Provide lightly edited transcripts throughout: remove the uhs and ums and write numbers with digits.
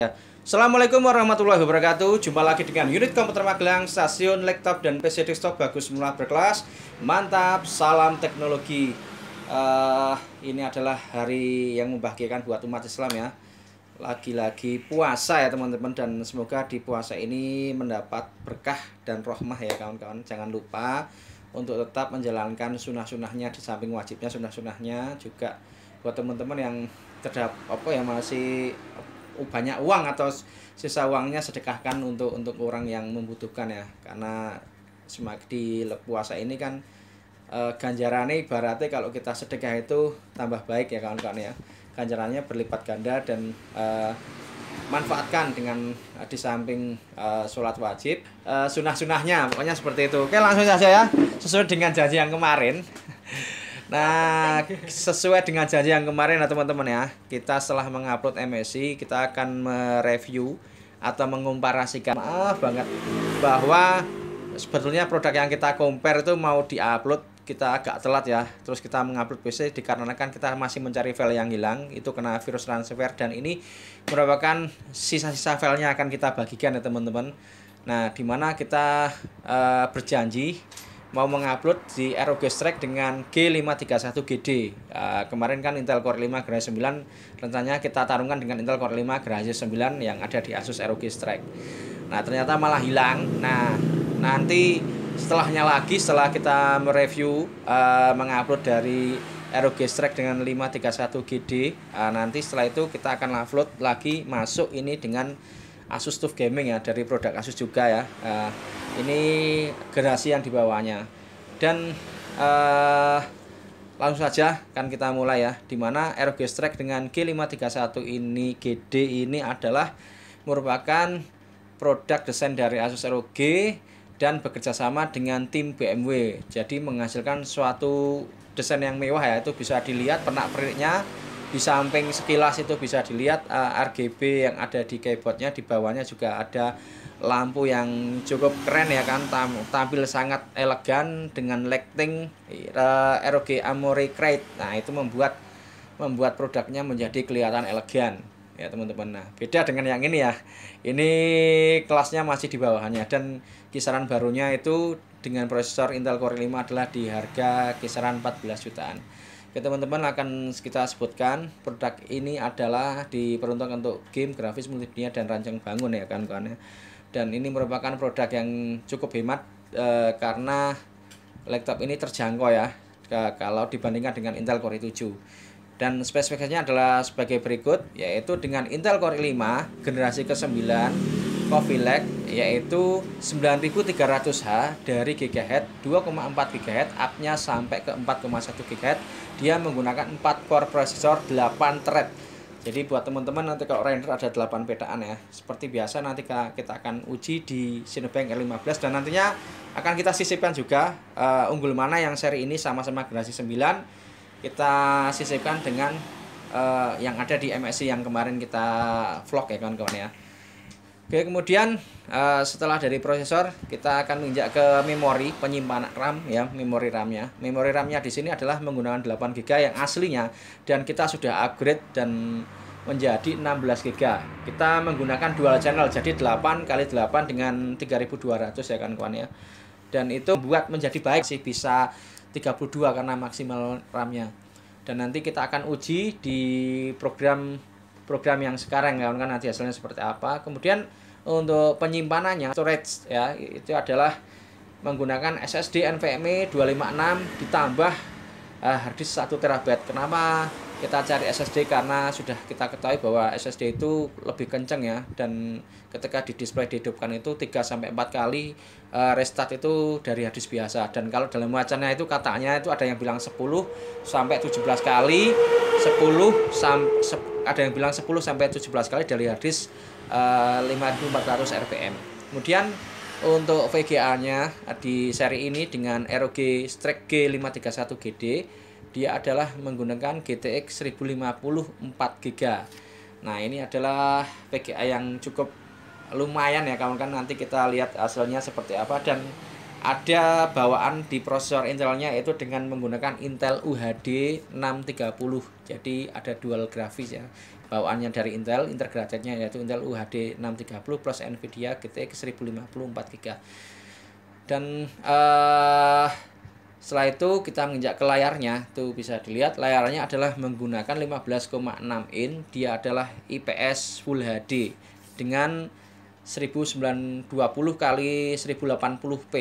Ya. Assalamualaikum warahmatullahi wabarakatuh. Jumpa lagi dengan unit komputer Magelang, stasiun laptop dan PC desktop bagus semula berkelas. Mantap, salam teknologi. Ini adalah hari yang membahagiakan buat umat Islam ya. Lagi-lagi puasa ya teman-teman, dan semoga di puasa ini mendapat berkah dan rahmah ya kawan-kawan. Jangan lupa untuk tetap menjalankan sunnah-sunnahnya, di samping wajibnya sunnah-sunnahnya juga buat teman-teman yang terdapat yang masih banyak uang atau sisa uangnya, sedekahkan untuk orang yang membutuhkan ya, karena semakin di puasa ini kan ganjarannya ibaratnya kalau kita sedekah itu tambah baik ya kawan-kawan ya, ganjarannya berlipat ganda. Dan manfaatkan dengan di samping sholat wajib, sunah-sunahnya pokoknya seperti itu. Oke, langsung saja ya, sesuai dengan janji yang kemarin. Nah, sesuai dengan janji yang kemarin ya teman-teman ya, kita setelah mengupload MSI, kita akan mereview atau mengkomparasikan. Maaf banget bahwa sebetulnya produk yang kita compare itu mau diupload, kita agak telat ya. Terus kita mengupload PC dikarenakan kita masih mencari file yang hilang, itu kena virus ransomware, dan ini merupakan sisa-sisa filenya akan kita bagikan ya teman-teman. Nah, dimana kita berjanji mau mengupload di ROG Strix dengan G531GD. Kemarin kan Intel Core 5 generasi 9, rencananya kita tarungkan dengan Intel Core 5 generasi 9 yang ada di Asus ROG Strix. Nah, ternyata malah hilang. Nah, nanti setelah kita mereview mengupload dari ROG Strix dengan 531GD, nanti setelah itu kita akan upload lagi masuk ini dengan Asus TUF Gaming ya, dari produk Asus juga ya. Ini generasi yang dibawahnya. Dan langsung saja kan kita mulai ya, dimana ROG Strix dengan G531 ini GD ini adalah merupakan produk desain dari Asus ROG dan bekerjasama dengan tim BMW. Jadi menghasilkan suatu desain yang mewah ya, itu bisa dilihat pernak-perniknya. Di samping sekilas itu bisa dilihat RGB yang ada di keyboardnya, di bawahnya juga ada lampu yang cukup keren ya kan, tampil sangat elegan dengan lighting ROG Amore Crate. Nah, itu membuat produknya menjadi kelihatan elegan ya teman-teman. Nah, beda dengan yang ini ya, ini kelasnya masih di bawahnya, dan kisaran barunya itu dengan prosesor Intel Core 5 adalah di harga kisaran 14 jutaan. Oke teman-teman, akan kita sebutkan produk ini adalah diperuntukkan untuk game, grafis, multimedia, dan rancang bangun ya kan-kan ya. Dan ini merupakan produk yang cukup hemat karena laptop ini terjangkau ya kalau dibandingkan dengan Intel Core i7. Dan spesifikasinya adalah sebagai berikut, yaitu dengan Intel Core i5 generasi ke-9 Coffee Lake, yaitu 9300H dari GHz 2,4 GHz up-nya sampai ke 4,1 GHz. Dia menggunakan 4 core processor 8 thread. Jadi buat teman-teman nanti kalau render ada 8 petaan ya. Seperti biasa nanti kita akan uji di Cinebench R15, dan nantinya akan kita sisipkan juga unggul mana yang seri ini sama-sama generasi 9. Kita sisipkan dengan yang ada di MSI yang kemarin kita vlog ya kawan-kawan ya. Oke, kemudian setelah dari prosesor, kita akan menginjak ke memori penyimpanan RAM ya, memori RAM-nya. Memori RAM-nya di sini adalah menggunakan 8 GB yang aslinya, dan kita sudah upgrade dan menjadi 16 GB. Kita menggunakan dual channel, jadi 8 kali 8 dengan 3200 ya kan kawan ya. Dan itu buat menjadi baik sih, bisa 32 karena maksimal RAM-nya. Dan nanti kita akan uji di program yang sekarang ya kan, nanti hasilnya seperti apa. Kemudian untuk penyimpanannya, storage ya, itu adalah menggunakan SSD NVMe 256 ditambah harddisk 1 TB. Kenapa kita cari SSD? Karena sudah kita ketahui bahwa SSD itu lebih kenceng ya, dan ketika di display dihidupkan itu 3-4 kali restart itu dari harddisk biasa. Dan kalau dalam wacana itu katanya itu ada yang bilang 10-17 kali, ada yang bilang 10-17 kali dari harddisk 5400 rpm. Kemudian untuk VGA-nya di seri ini dengan ROG Strix G531GD, dia adalah menggunakan GTX 1050 4GB. Nah, ini adalah VGA yang cukup lumayan ya kawan-kawan. Nanti kita lihat hasilnya seperti apa, dan ada bawaan di prosesor Intelnya, yaitu dengan menggunakan Intel UHD 630. Jadi ada dual grafis ya. Bawaannya dari Intel, integratednya yaitu Intel UHD 630 plus Nvidia GTX 1050 4GB. Dan setelah itu kita menginjak ke layarnya, tuh bisa dilihat layarnya adalah menggunakan 15,6 in. Dia adalah IPS Full HD dengan 1920 kali 1080p.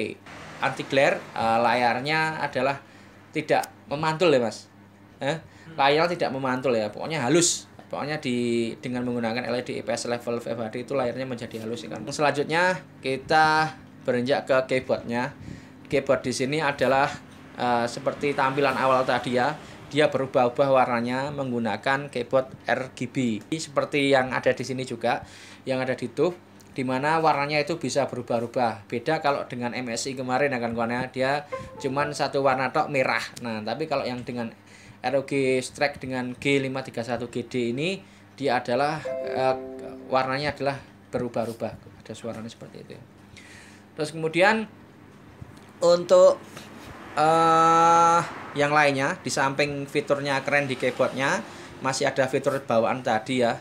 Anti glare, layarnya adalah tidak memantul ya Mas. Layar tidak memantul ya, pokoknya halus. Pokoknya dengan menggunakan LED IPS level FHD itu layarnya menjadi halus kan. Selanjutnya kita beranjak ke keyboardnya. Keyboard di sini adalah seperti tampilan awal tadi ya. Dia berubah-ubah warnanya menggunakan keyboard RGB. Seperti yang ada di sini juga, yang ada di tube, di mana warnanya itu bisa berubah-ubah. Beda kalau dengan MSI kemarin akan warna dia cuman satu warna tok merah. Nah, tapi kalau yang dengan ROG Strix dengan G531GD ini dia adalah warnanya adalah berubah-ubah. Ada suaranya seperti itu. Terus kemudian untuk yang lainnya, di samping fiturnya keren di keyboardnya, masih ada fitur bawaan tadi ya,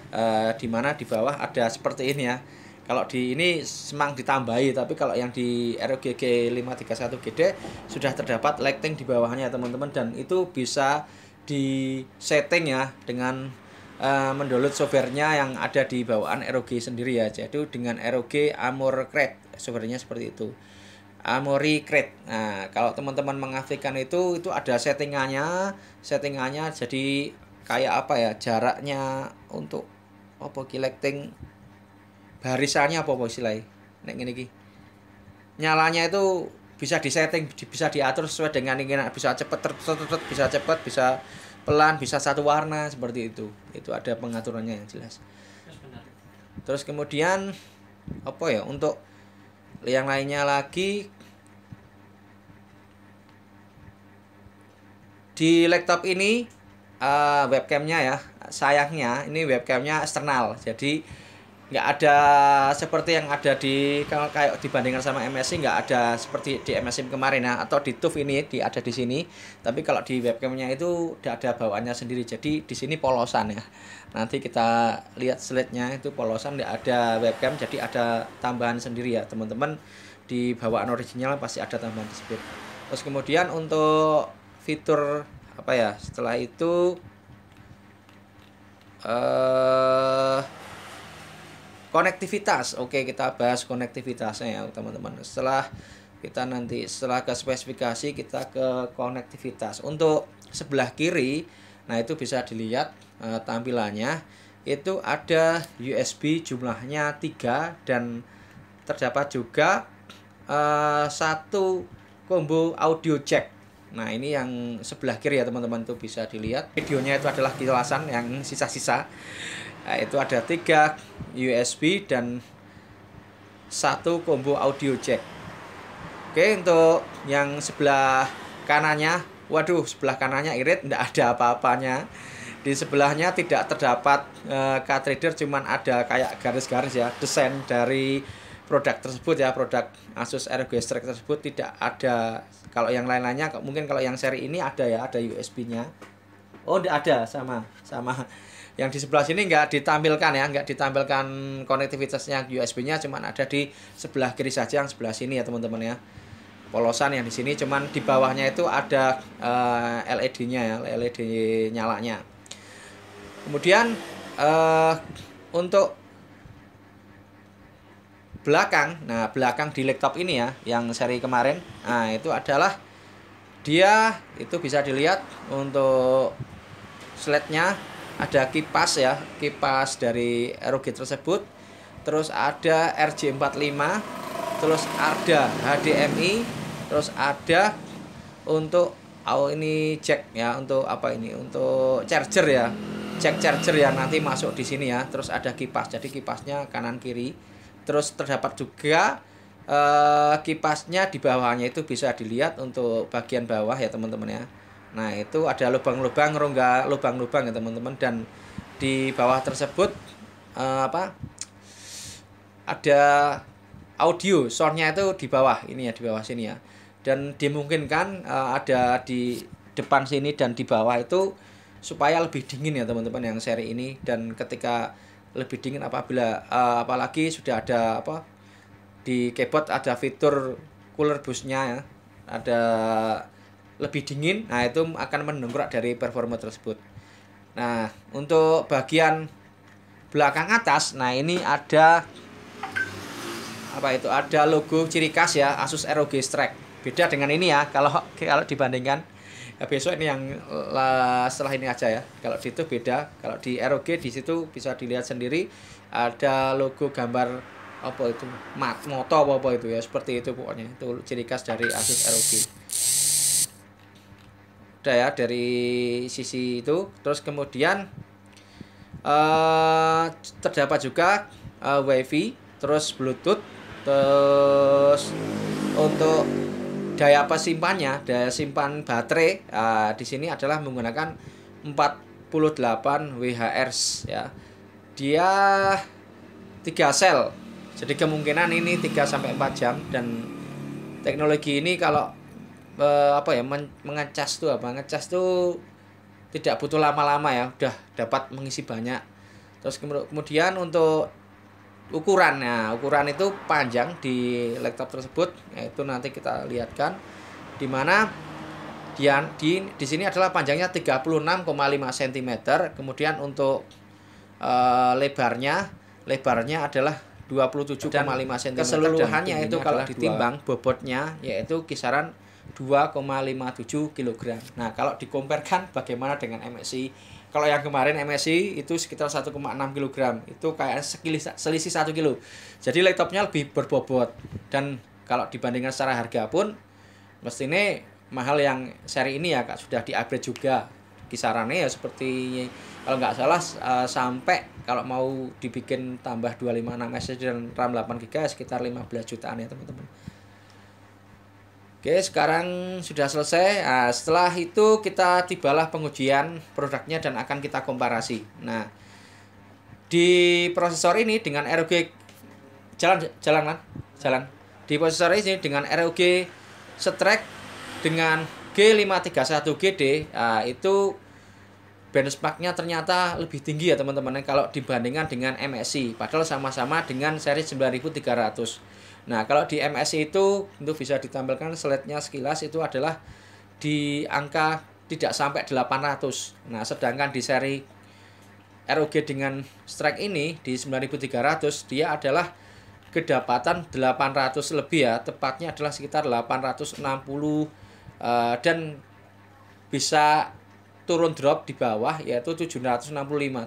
di mana di bawah ada seperti ini ya. Kalau di ini semang ditambahi, tapi kalau yang di ROG G531GD sudah terdapat lighting di bawahnya teman-teman, dan itu bisa di setting ya dengan mendownload softwarenya yang ada di bawaan ROG sendiri ya. Jadi dengan ROG Armor Crate, softwarenya seperti itu. Armoury Crate. Nah, kalau teman-teman mengaktifkan itu ada settingannya jadi kayak apa ya, jaraknya untuk apa lighting barisannya apa istilahnya. Nek ngene iki. Nyalanya itu bisa disetting, bisa diatur sesuai dengan keinginan, bisa cepat bisa cepat, bisa pelan, bisa satu warna seperti itu. Itu ada pengaturannya yang jelas. Terus kemudian apa ya, untuk yang lainnya lagi di laptop ini webcamnya ya, sayangnya ini webcamnya eksternal, jadi nggak ada seperti yang ada di, kalau kayak dibandingkan sama MSI nggak ada seperti di MSI kemarin ya, atau di TUF ini ada di sini, tapi kalau di webcamnya itu udah ada bawaannya sendiri. Jadi di sini polosan ya, nanti kita lihat slide-nya itu polosan, nggak ada webcam, jadi ada tambahan sendiri ya teman-teman. Di bawaan original pasti ada tambahan tersebut. Terus kemudian untuk fitur apa ya, setelah itu konektivitas. Oke, kita bahas konektivitasnya ya teman-teman. Setelah ke spesifikasi, kita ke konektivitas. Untuk sebelah kiri, nah itu bisa dilihat tampilannya itu ada USB jumlahnya 3, dan terdapat juga satu combo audio jack. Nah, ini yang sebelah kiri ya teman-teman, tuh bisa dilihat. Videonya itu adalah kilasan yang sisa-sisa. Nah, itu ada 3 USB dan satu combo audio jack. Oke, untuk yang sebelah kanannya, waduh, sebelah kanannya irit, tidak ada apa-apanya. Di sebelahnya tidak terdapat card reader, cuman ada kayak garis-garis ya, desain dari produk tersebut ya, produk Asus ROG Strix tersebut tidak ada. Kalau yang lain-lainnya, mungkin kalau yang seri ini ada ya, ada USB-nya. Oh, tidak ada, sama yang di sebelah sini nggak ditampilkan ya, nggak ditampilkan konektivitasnya USB-nya, cuman ada di sebelah kiri saja, yang sebelah sini ya teman-teman ya. Polosan yang di sini, cuman di bawahnya itu ada LED-nya ya, LED nyalanya. Kemudian untuk belakang, nah belakang di laptop ini ya, yang seri kemarin, nah itu adalah dia itu bisa dilihat untuk slide-nya ada kipas ya, kipas dari ROG tersebut, terus ada RJ45, terus ada HDMI, terus ada untuk ini jack ya, untuk apa ini, untuk charger ya, jack charger yang nanti masuk di sini ya. Terus ada kipas, jadi kipasnya kanan kiri. Terus terdapat juga kipasnya di bawahnya itu bisa dilihat untuk bagian bawah ya teman-teman ya. Nah, itu ada lubang-lubang, rongga lubang-lubang ya teman-teman, dan di bawah tersebut ada audio soundnya itu di bawah ini ya, di bawah sini ya. dan dimungkinkan ada di depan sini dan di bawah itu supaya lebih dingin ya teman-teman yang seri ini. Dan ketika lebih dingin apabila apalagi sudah ada di keyboard ada fitur cooler boost-nya ya, ada lebih dingin, nah itu akan mendongkrak dari performa tersebut. Nah untuk bagian belakang atas, nah ini ada ada logo ciri khas ya Asus ROG Strike. Beda dengan ini ya, kalau dibandingkan ya, besok ini yang setelah ini aja ya. Kalau di itu beda. Kalau di ROG di situ bisa dilihat sendiri ada logo gambar itu moto apa itu ya, seperti itu pokoknya. Itu ciri khas dari Asus ROG. Udah ya dari sisi itu. Terus kemudian terdapat juga WiFi, terus Bluetooth, terus untuk daya simpan baterai di sini adalah menggunakan 48 WHz ya. Dia 3 sel. Jadi kemungkinan ini 3 sampai 4 jam, dan teknologi ini kalau mengecas tuh tidak butuh lama-lama ya, udah dapat mengisi banyak. Terus kemudian untuk ukurannya, ukuran itu panjang di laptop tersebut, yaitu nanti kita lihatkan di mana di sini adalah panjangnya 36,5 cm. Kemudian untuk lebarnya adalah 27,5 cm. Keseluruhannya itu kalau ditimbang bobotnya yaitu kisaran 2,57 kg. Nah, kalau dikomparkan bagaimana dengan MSI? Kalau yang kemarin MSI itu sekitar 1,6 kg. Itu kayak selisih 1 kg. Jadi laptopnya lebih berbobot. Dan kalau dibandingkan secara harga pun mestinya mahal yang seri ini ya, Kak, sudah di-upgrade juga. Kisarannya ya seperti kalau nggak salah sampai kalau mau dibikin tambah 256 SSD dan RAM 8GB sekitar 15 jutaan ya, teman-teman. Oke, sekarang sudah selesai. Nah, setelah itu kita tibalah pengujian produknya dan akan kita komparasi. Nah, di prosesor ini dengan ROG jalan. Di prosesor ini dengan ROG Strike dengan G531GD, itu benchmarknya ternyata lebih tinggi ya teman-teman kalau dibandingkan dengan MSI. Padahal sama-sama dengan seri 9300. Nah, kalau di MSI itu bisa ditampilkan slide-nya sekilas, itu adalah di angka tidak sampai 800. Nah, sedangkan di seri ROG dengan Strike ini di 9300 dia adalah kedapatan 800 lebih ya, tepatnya adalah sekitar 860 dan bisa turun drop di bawah yaitu 765.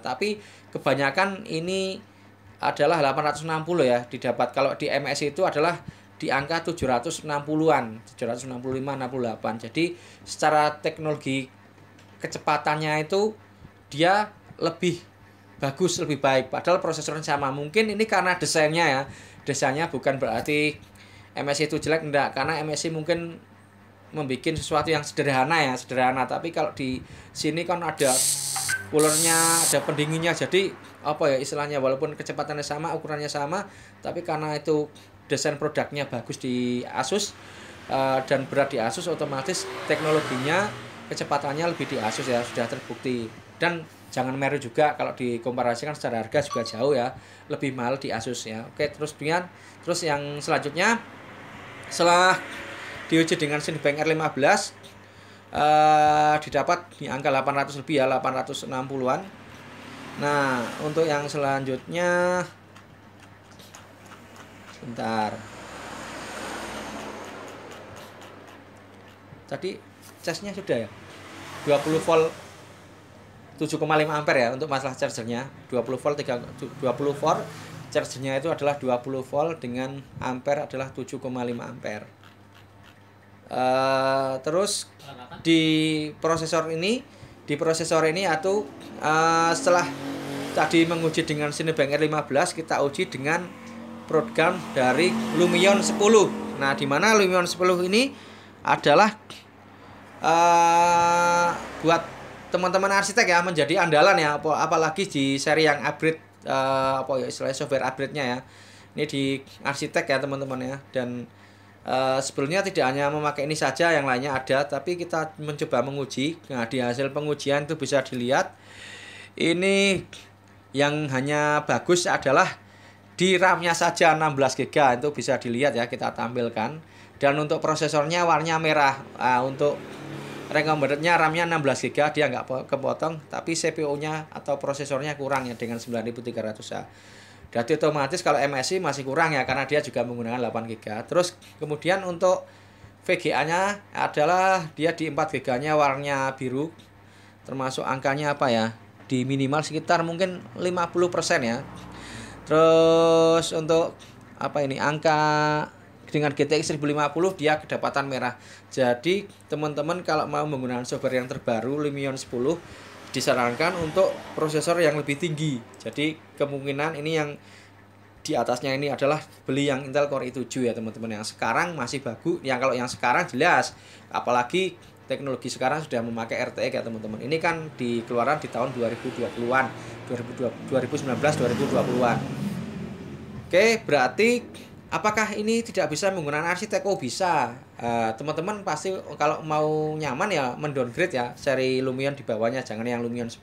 Tapi kebanyakan ini adalah 860 ya didapat. Kalau di MSI itu adalah di angka 760-an, 765, 68. Jadi secara teknologi kecepatannya itu dia lebih bagus, lebih baik. Padahal prosesornya sama. Mungkin ini karena desainnya ya. Desainnya bukan berarti MSI itu jelek, enggak. Karena MSI mungkin membuat sesuatu yang sederhana. Tapi kalau di sini kan ada coolernya, ada pendinginnya. Jadi istilahnya walaupun kecepatannya sama, ukurannya sama, tapi karena itu desain produknya bagus di Asus dan berat di Asus, otomatis teknologinya, kecepatannya lebih di Asus ya, sudah terbukti. Dan jangan meru juga kalau dikomparasikan secara harga juga jauh ya, lebih mahal di Asus ya. Oke, terus yang selanjutnya setelah diuji dengan Cinebench R15 didapat di angka 800 lebih ya, 860-an. Nah, untuk yang selanjutnya sebentar. Tadi casnya sudah ya. 20 volt 7,5 ampere ya untuk masalah chargernya. 20 volt chargernya itu adalah 20 volt dengan ampere adalah 7,5 ampere. Terus di prosesor ini atau setelah tadi menguji dengan Cinebench R15, kita uji dengan program dari Lumion 10. Nah, di mana Lumion 10 ini adalah buat teman-teman arsitek ya, menjadi andalan ya, apalagi di seri yang upgrade istilahnya software upgrade-nya ya. Ini di arsitek ya teman-teman ya, dan Sebelumnya tidak hanya memakai ini saja, yang lainnya ada, tapi kita mencoba menguji. Nah, di hasil pengujian itu bisa dilihat ini yang hanya bagus adalah di RAM-nya saja 16 GB, itu bisa dilihat ya, kita tampilkan. Dan untuk prosesornya warnanya merah. Untuk recommended-nya RAM-nya 16 GB, dia nggak kepotong, tapi CPU-nya atau prosesornya kurang ya dengan 9300A. Jadi otomatis kalau MSI masih kurang ya, karena dia juga menggunakan 8 GB. Terus kemudian untuk VGA-nya adalah dia di 4 GB-nya warnanya biru. Termasuk angkanya apa ya? Di minimal sekitar mungkin 50% ya. Terus untuk apa ini, angka dengan GTX 1050 dia kedapatan merah. Jadi teman-teman kalau mau menggunakan software yang terbaru Lumion 10, disarankan untuk prosesor yang lebih tinggi. Jadi kemungkinan ini yang di atasnya ini adalah beli yang Intel Core i7 ya teman-teman. Yang sekarang masih bagus. Yang kalau yang sekarang jelas, apalagi teknologi sekarang sudah memakai RTX ya teman-teman. Ini kan dikeluaran di tahun 2020-an, 2019 2020-an. Oke, berarti apakah ini tidak bisa menggunakan arsitek? Oh bisa. Teman-teman pasti kalau mau nyaman ya mendowngrade ya seri Lumion di bawahnya, jangan yang Lumion 10.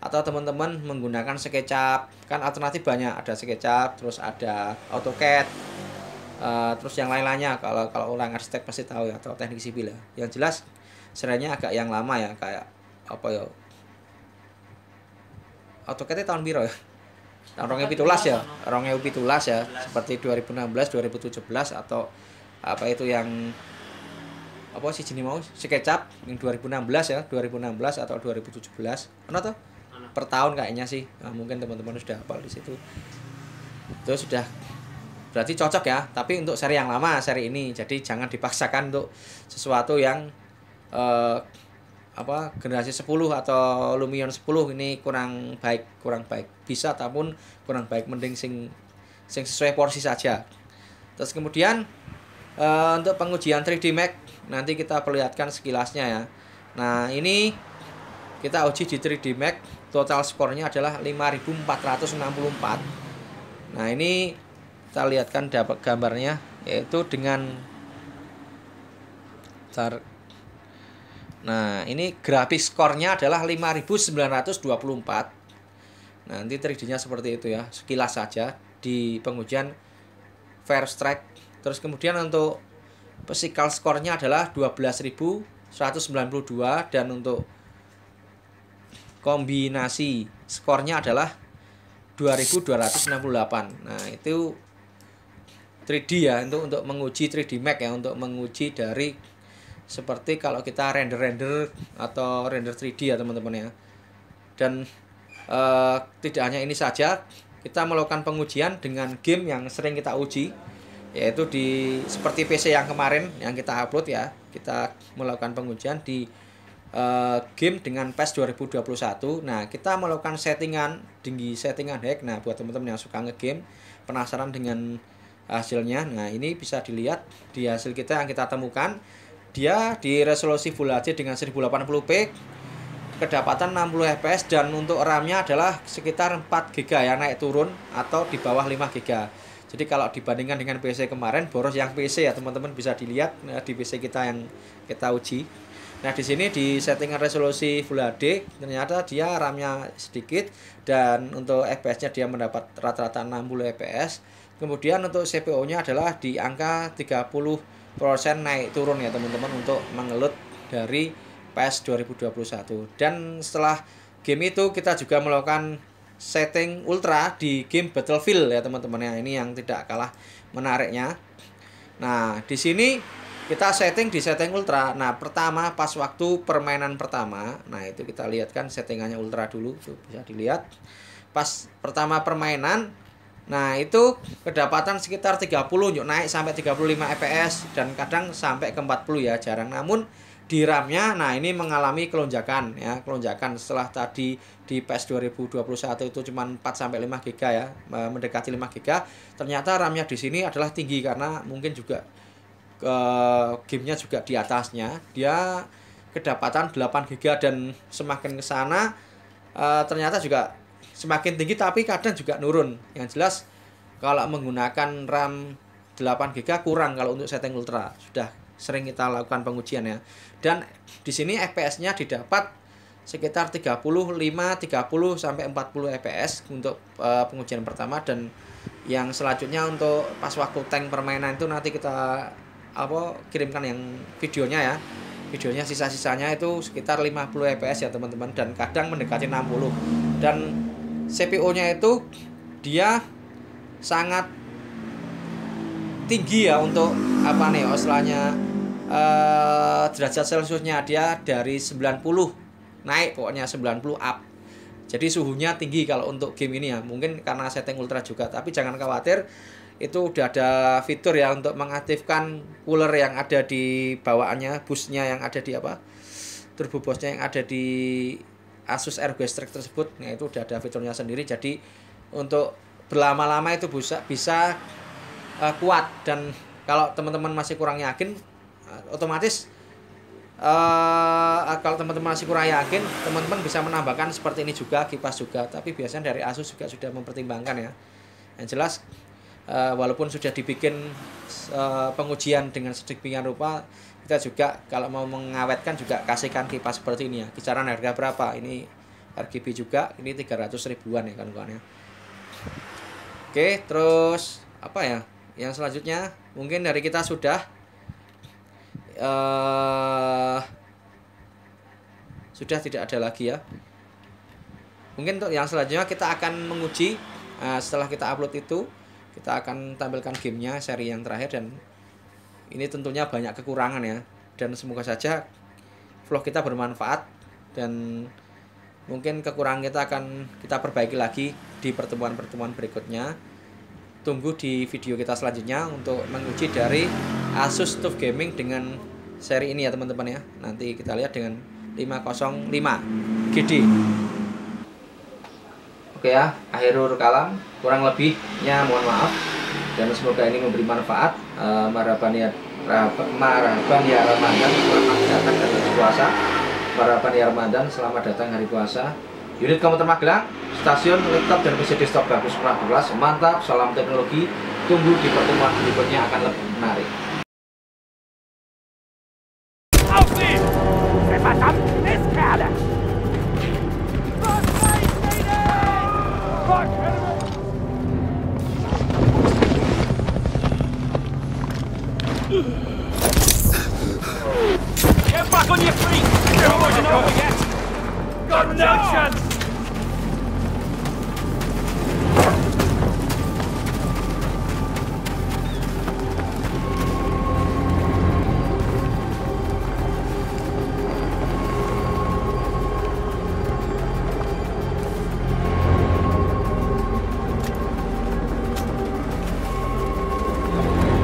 Atau teman-teman menggunakan SketchUp, kan alternatif banyak, ada SketchUp, terus ada AutoCAD, terus yang lain-lainnya. Kalau orang arsitek pasti tahu ya, atau teknik sipil ya. Yang jelas serinya agak yang lama ya, kayak apa ya, AutoCAD tahun biru ya, tahun 2017 ya, 2017 ya, seperti 2016 2017 atau apa itu yang apa sih jenis mau SketchUp yang 2016 ya, 2016 atau 2017 mana tuh per tahun kayaknya sih. Mungkin teman-teman sudah hafal di situ, itu sudah berarti cocok ya. Tapi untuk seri yang lama, seri ini, jadi jangan dipaksakan untuk sesuatu yang generasi 10 atau Lumion 10 ini kurang baik. Bisa ataupun kurang baik, mending sing sesuai porsi saja. Terus kemudian untuk pengujian 3D Max nanti kita perlihatkan sekilasnya ya. Nah, ini kita uji di 3D Max, total skornya adalah 5464. Nah, ini kita lihatkan dapat gambarnya, yaitu dengan nah, ini grafik skornya adalah 5924. Nanti 3D-nya seperti itu ya, sekilas saja di pengujian First Strike. Terus kemudian untuk physical skornya adalah 12.192, dan untuk kombinasi skornya adalah 2268. Nah, itu 3D ya, untuk menguji 3D Max ya, untuk menguji dari seperti kalau kita render atau render 3D ya teman-teman ya. Dan tidak hanya ini saja, kita melakukan pengujian dengan game yang sering kita uji, yaitu di seperti PC yang kemarin yang kita upload ya. Kita melakukan pengujian di game dengan PES 2021. Nah, kita melakukan settingan hack. Nah, buat teman-teman yang suka ngegame, penasaran dengan hasilnya, nah ini bisa dilihat di hasil kita yang kita temukan. Dia di resolusi Full HD dengan 1080p, kedapatan 60 fps, dan untuk RAM-nya adalah sekitar 4 GB ya, naik turun atau di bawah 5 GB. Jadi kalau dibandingkan dengan PC kemarin, boros yang PC ya teman-teman, bisa dilihat di PC kita yang kita uji. Nah, di sini di settingan resolusi Full HD ternyata dia RAM-nya sedikit, dan untuk FPS-nya dia mendapat rata-rata 60 fps. Kemudian untuk CPU-nya adalah di angka 30% naik turun ya teman-teman, untuk mengelut dari PES 2021. Dan setelah game itu kita juga melakukan setting ultra di game Battlefield ya teman-teman ya. Ini yang tidak kalah menariknya. Nah, di sini kita setting di setting ultra. Nah, pertama pas waktu permainan pertama, nah itu kita lihat kan settingannya ultra dulu, tuh bisa dilihat. Pas pertama permainan, nah itu kedapatan sekitar 30, yuk naik sampai 35 fps, dan kadang sampai ke 40 ya, jarang. Namun di RAM-nya nah ini mengalami kelonjakan ya, setelah tadi di PES 2021 itu cuma 4 sampai 5 GB ya, mendekati 5 GB. Ternyata RAM-nya di sini adalah tinggi karena mungkin juga gamenya juga di atasnya. Dia kedapatan 8 GB, dan semakin ke sana ternyata juga semakin tinggi, tapi kadang juga nurun. Yang jelas kalau menggunakan RAM 8 8 GB kurang kalau untuk setting ultra. Sudah sering kita lakukan pengujian ya. Dan di sini FPS-nya didapat sekitar 35, 30 sampai 40 fps untuk pengujian pertama, dan yang selanjutnya untuk pas waktu tank permainan itu nanti kita kirimkan yang videonya ya. Videonya sisa-sisanya itu sekitar 50 fps ya teman-teman, dan kadang mendekati 60. Dan CPU-nya itu dia sangat tinggi ya untuk istilahnya derajat Celciusnya dia dari 90 naik, pokoknya 90 up. Jadi suhunya tinggi kalau untuk game ini ya. Mungkin karena setting ultra juga, tapi jangan khawatir, itu udah ada fitur ya untuk mengaktifkan cooler yang ada di bawaannya, busnya yang ada di turbo boost-nya yang ada di Asus ROG Strix tersebut. Nah, itu udah ada fiturnya sendiri, jadi untuk berlama-lama itu bisa kuat. Dan kalau teman-teman masih kurang yakin, otomatis kalau teman-teman masih kurang yakin, teman-teman bisa menambahkan seperti ini juga, kipas juga. Tapi biasanya dari Asus juga sudah mempertimbangkan ya. Yang jelas walaupun sudah dibikin pengujian dengan sedemikian rupa, kita juga kalau mau mengawetkan juga kasihkan kipas seperti ini ya. Kisaran harga berapa? Ini RGB juga, ini 300 ribuan ya kawan-kawan ya. Oke, terus apa ya? Yang selanjutnya mungkin dari kita sudah tidak ada lagi ya. Mungkin untuk yang selanjutnya kita akan menguji, setelah kita upload itu kita akan tampilkan gamenya seri yang terakhir, dan ini tentunya banyak kekurangan ya. Dan semoga saja vlog kita bermanfaat, dan mungkin kekurangan kita akan kita perbaiki lagi di pertemuan-pertemuan berikutnya. Tunggu di video kita selanjutnya untuk menguji dari Asus TUF Gaming dengan seri ini ya teman-teman ya. Nanti kita lihat dengan 505 GD. Oke ya, akhirul kalam, kurang lebihnya mohon maaf, dan semoga ini memberi manfaat. Maraban ya Ramadan, selamat datang hari puasa. Maraban ya Ramadan, selamat datang hari puasa. Unit Komuter Magelang, stasiun laptop dan PC desktop bagus murah berkelas, mantap, salam teknologi. Tunggu di pertemuan berikutnya, akan lebih menarik. Get back on your feet! It wasn't over yet! Got no chance!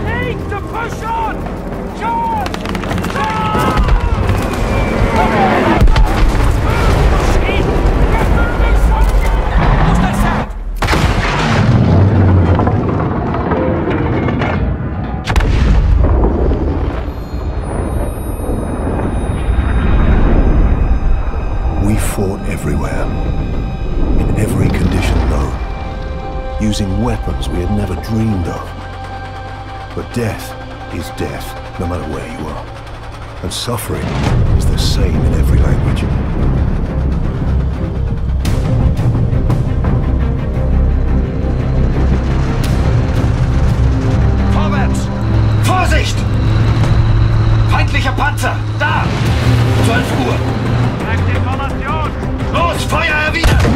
Need to push on! Charge! What's that sound? We fought everywhere, in every condition though, using weapons we had never dreamed of. But death is death, no matter where you are. And suffering is the same in every language. Vorwärts! Vorsicht! Feindlicher Panzer! Da! 12 Uhr! Information! Los, Feuer erwidern!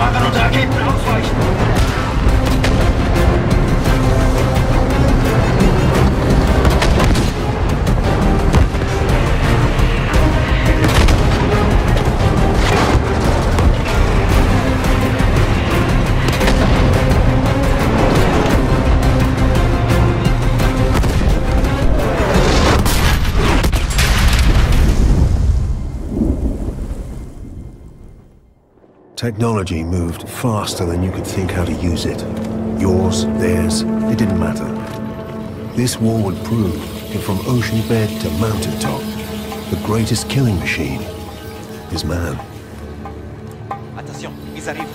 Wagen und Raketen ausweichen! Technology moved faster than you could think how to use it. Yours, theirs, it didn't matter. This war would prove that from ocean bed to mountaintop, the greatest killing machine is man. Attention, ils arrivent.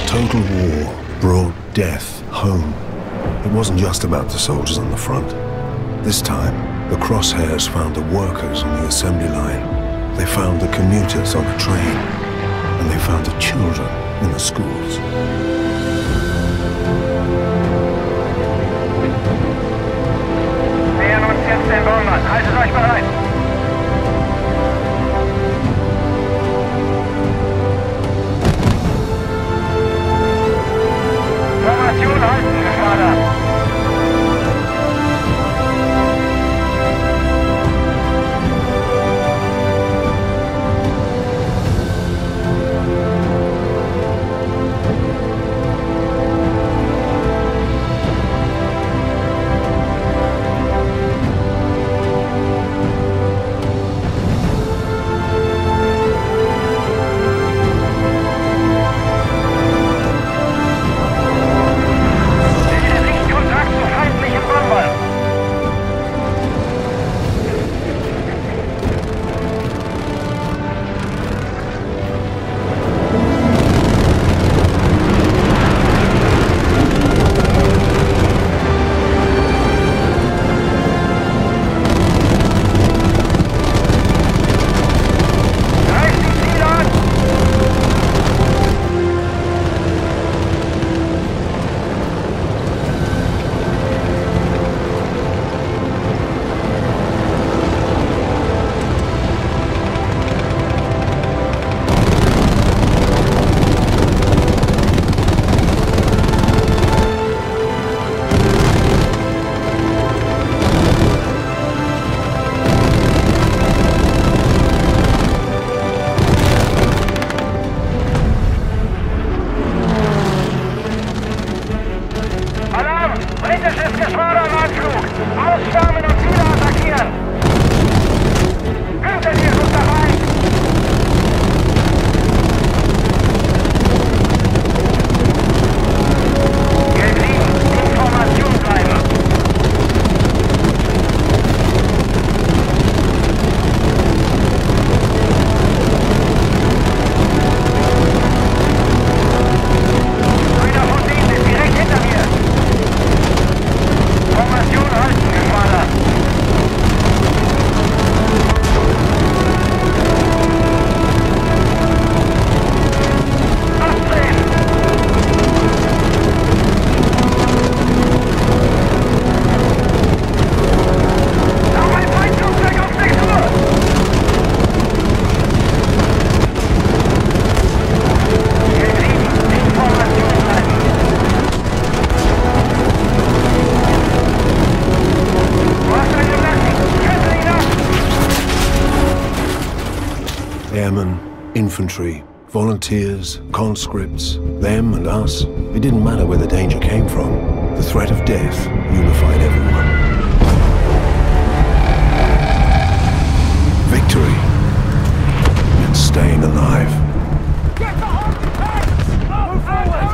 Total war brought death home. It wasn't just about the soldiers on the front. This time, the crosshairs found the workers on the assembly line. They found the commuters on the train. And they found the children in the schools. Nähern uns jetzt den Bonn. Haltet euch bereit! Formation halten, Geschwader! Infantry, volunteers, conscripts, them and us. It didn't matter where the danger came from. The threat of death unified everyone. Victory meant staying alive. Get behind the tanks! Move forward!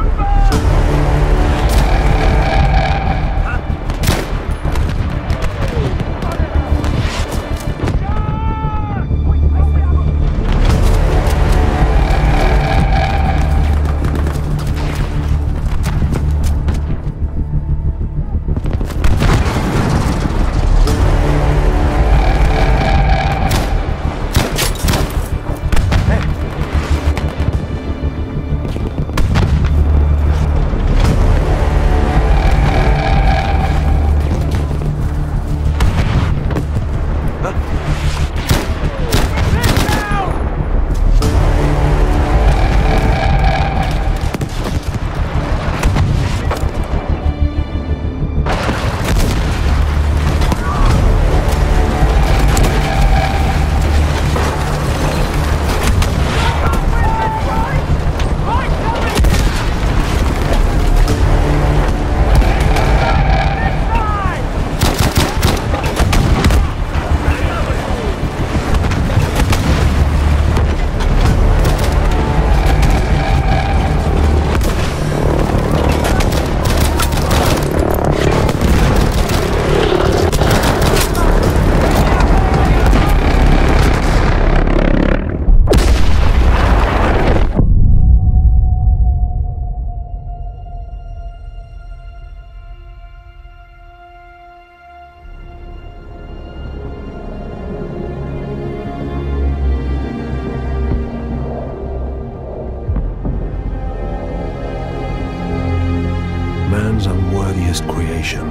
Man's unworthiest creation.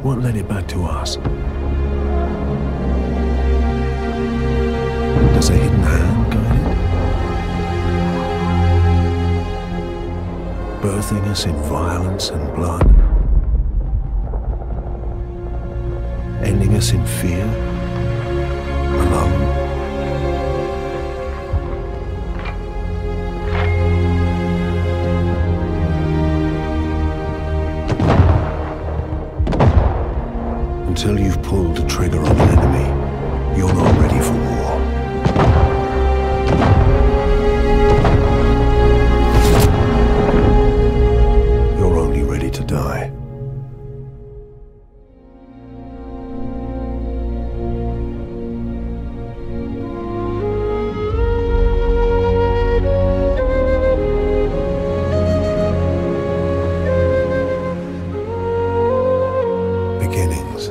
What led it back to us? Does a hidden hand guide it? Birthing us in violence and blood? Ending us in fear? Alone? Until you've pulled the trigger on an enemy, you're not ready for war. You're only ready to die. Beginnings.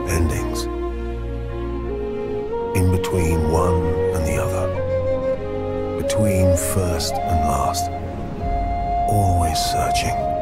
Endings. In between one and the other. Between first and last. Always searching.